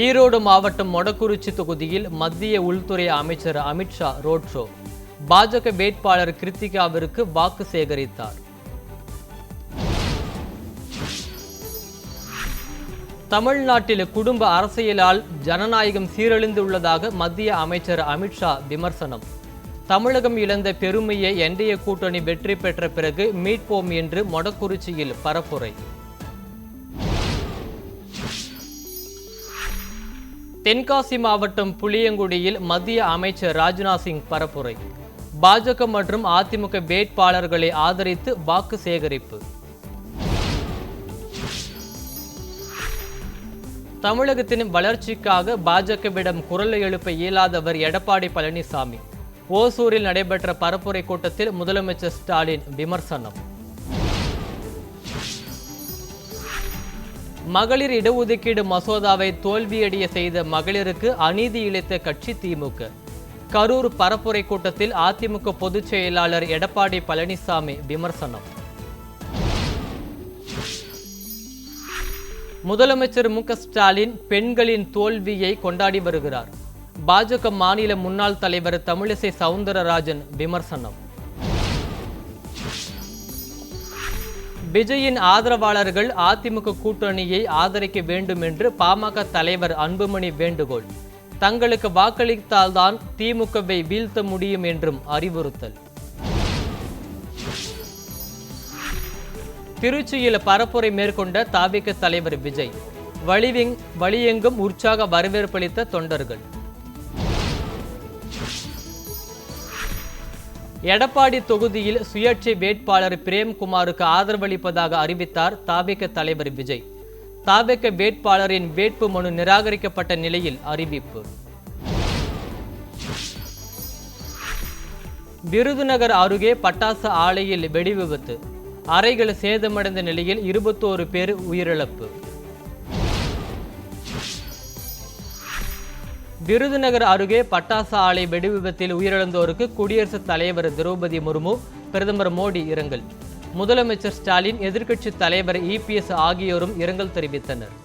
ஈரோடு மாவட்டம் மொடக்குறிச்சி தொகுதியில் மத்திய உள்துறை அமைச்சர் அமித்ஷா ரோட் ஷோ. பாஜக வேட்பாளர் கிருத்திகாவிற்கு வாக்கு சேகரித்தார். தமிழ்நாட்டில் குடும்ப அரசியலால் ஜனநாயகம் சீரழிந்துள்ளதாக மத்திய அமைச்சர் அமித்ஷா விமர்சனம். தமிழகம் இழந்த பெருமையை என்டிஏ கூட்டணி வெற்றி பெற்ற பிறகு மீட்போம் என்று மொடக்குறிச்சியில் பரப்புரை. தென்காசி மாவட்டம் புளியங்குடியில் மத்திய அமைச்சர் ராஜ்நாத் சிங் பரப்புரை. பாஜக மற்றும் அதிமுக வேட்பாளர்களை ஆதரித்து வாக்கு சேகரிப்பு. தமிழகத்தின் வளர்ச்சிக்காக பாஜகவிடம் குரல் எழுப்ப இயலாதவர் எடப்பாடி பழனிசாமி. ஓசூரில் நடைபெற்ற பரப்புரை கூட்டத்தில் முதலமைச்சர் ஸ்டாலின் விமர்சனம். மகளிர் இடஒதுக்கீடு மசோதாவை தோல்வியடைய செய்த மகளிருக்கு அநீதி இழைத்த கட்சி திமுக. கரூர் பரப்புரை கூட்டத்தில் அதிமுக பொதுச் செயலாளர் எடப்பாடி பழனிசாமி விமர்சனம். முதலமைச்சர் மு.க.ஸ்டாலின் பெண்களின் தோல்வியை கொண்டாடி வருகிறார். பாஜக மாநில முன்னாள் தலைவர் தமிழிசை சவுந்தரராஜன் விமர்சனம். விஜயின் ஆதரவாளர்கள் அதிமுக கூட்டணியை ஆதரிக்க வேண்டும் என்று பாமக தலைவர் அன்புமணி வேண்டுகோள். தங்களுக்கு வாக்களித்தால்தான் திமுகவை வீழ்த்த முடியும் என்றும் அறிவுறுத்தல். திருச்சியில் பரப்புரை மேற்கொண்ட தவிக தலைவர் விஜய். வழியெங்கும் உற்சாக வரவேற்பளித்த தொண்டர்கள். எடப்பாடி தொகுதியில் சுயேட்சை வேட்பாளர் பிரேம்குமாருக்கு ஆதரவளிப்பதாக அறிவித்தார் தவிக தலைவர் விஜய். தவிக வேட்பாளரின் வேட்பு மனு நிராகரிக்கப்பட்ட நிலையில் அறிவிப்பு. விருதுநகர் அருகே பட்டாசு ஆலையில் வெடி விபத்து. அறைகள் சேதமடைந்த நிலையில் 21 பேர் உயிரிழப்பு. விருதுநகர் அருகே பட்டாசு ஆலை வெடி விபத்தில் உயிரிழந்தோருக்கு குடியரசுத் தலைவர் திரௌபதி முர்மு, பிரதமர் மோடி இரங்கல். முதலமைச்சர் ஸ்டாலின், எதிர்க்கட்சித் தலைவர் இபிஎஸ் ஆகியோரும் இரங்கல் தெரிவித்தனர்.